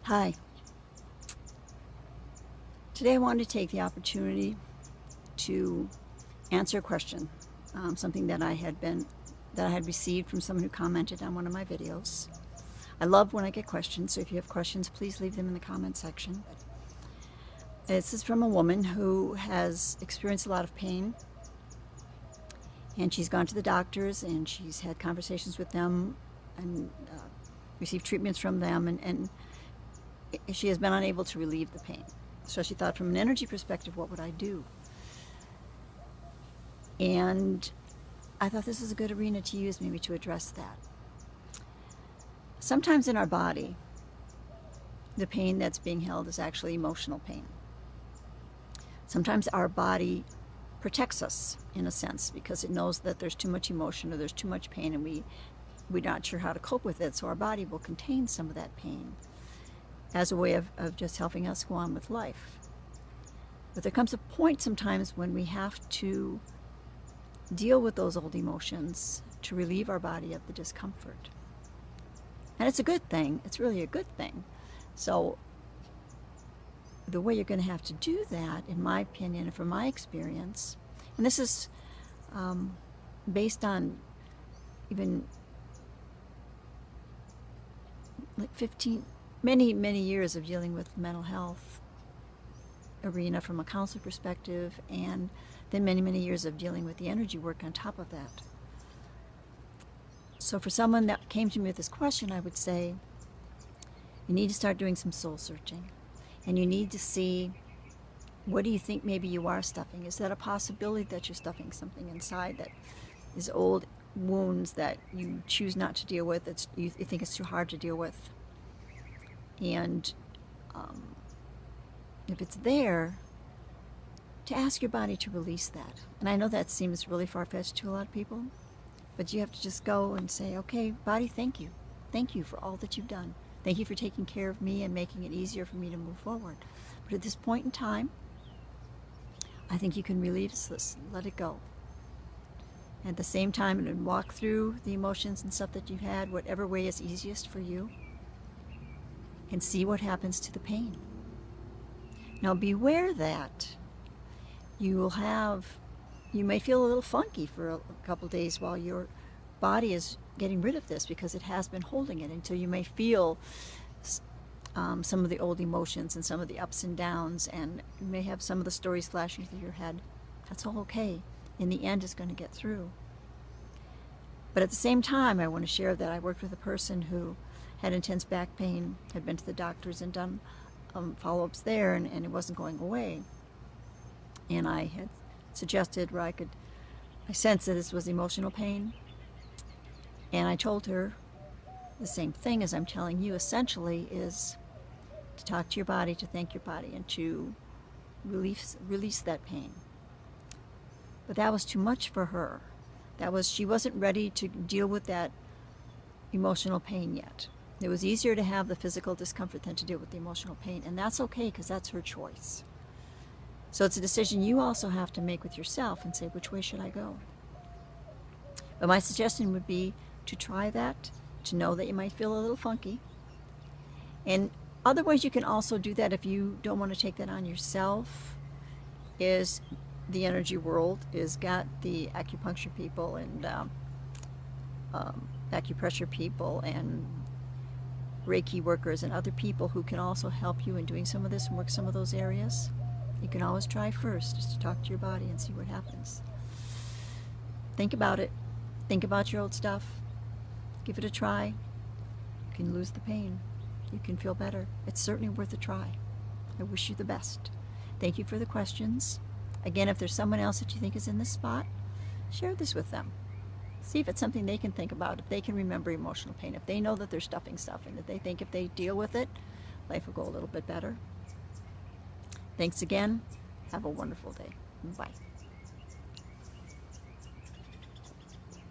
Hi. Today I wanted to take the opportunity to answer a question, something that I had received from someone who commented on one of my videos. I love when I get questions, so if you have questions, please leave them in the comment section. This is from a woman who has experienced a lot of pain, and she's gone to the doctors and she's had conversations with them and received treatments from them, and she has been unable to relieve the pain. So she thought, from an energy perspective, what would I do? And I thought this is a good arena to use maybe to address that. Sometimes in our body, the pain that's being held is actually emotional pain. Sometimes our body protects us, in a sense, because it knows that there's too much emotion or there's too much pain, and we're not sure how to cope with it, so our body will contain some of that pain as a way of just helping us go on with life. But there comes a point sometimes when we have to deal with those old emotions to relieve our body of the discomfort. And it's a good thing. It's really a good thing. So the way you're going to have to do that, in my opinion and from my experience, and this is based on even like many years of dealing with mental health arena from a counselor perspective, and then many years of dealing with the energy work on top of that. So for someone that came to me with this question, I would say you need to start doing some soul searching, and you need to see, what do you think maybe you are stuffing? Is that a possibility that you're stuffing something inside that is old wounds that you choose not to deal with, that you think it's too hard to deal with? And if it's there, to ask your body to release that. And I know that seems really far-fetched to a lot of people, but you have to just go and say, okay, body, thank you. Thank you for all that you've done. Thank you for taking care of me and making it easier for me to move forward. But at this point in time, I think you can release this, let it go. At the same time, and walk through the emotions and stuff that you've had, whatever way is easiest for you, and see what happens to the pain. Now beware that you may feel a little funky for a couple days while your body is getting rid of this, because it has been holding it, until you may feel some of the old emotions and some of the ups and downs, and you may have some of the stories flashing through your head. That's all okay. In the end, it's going to get through. But at the same time, I want to share that I worked with a person who had intense back pain, had been to the doctors and done follow-ups there, and it wasn't going away. And I had suggested where I sensed that this was emotional pain, and I told her the same thing as I'm telling you, essentially, is to talk to your body, to thank your body, and to release that pain. But that was too much for her. She wasn't ready to deal with that emotional pain yet. It was easier to have the physical discomfort than to deal with the emotional pain, and that's okay, because that's her choice. So it's a decision you also have to make with yourself and say, which way should I go? But my suggestion would be to try that, to know that you might feel a little funky. And other ways you can also do that, if you don't want to take that on yourself, is the energy world is got the acupuncture people and acupressure people and Reiki workers and other people who can also help you in doing some of this and work some of those areas. You can always try first, just to talk to your body and see what happens. Think about it. Think about your old stuff. Give it a try. You can lose the pain. You can feel better. It's certainly worth a try. I wish you the best. Thank you for the questions. Again, if there's someone else that you think is in this spot, share this with them. See if it's something they can think about, if they can remember emotional pain, if they know that they're stuffing stuff, and if they think if they deal with it, life will go a little bit better. Thanks again. Have a wonderful day. Bye.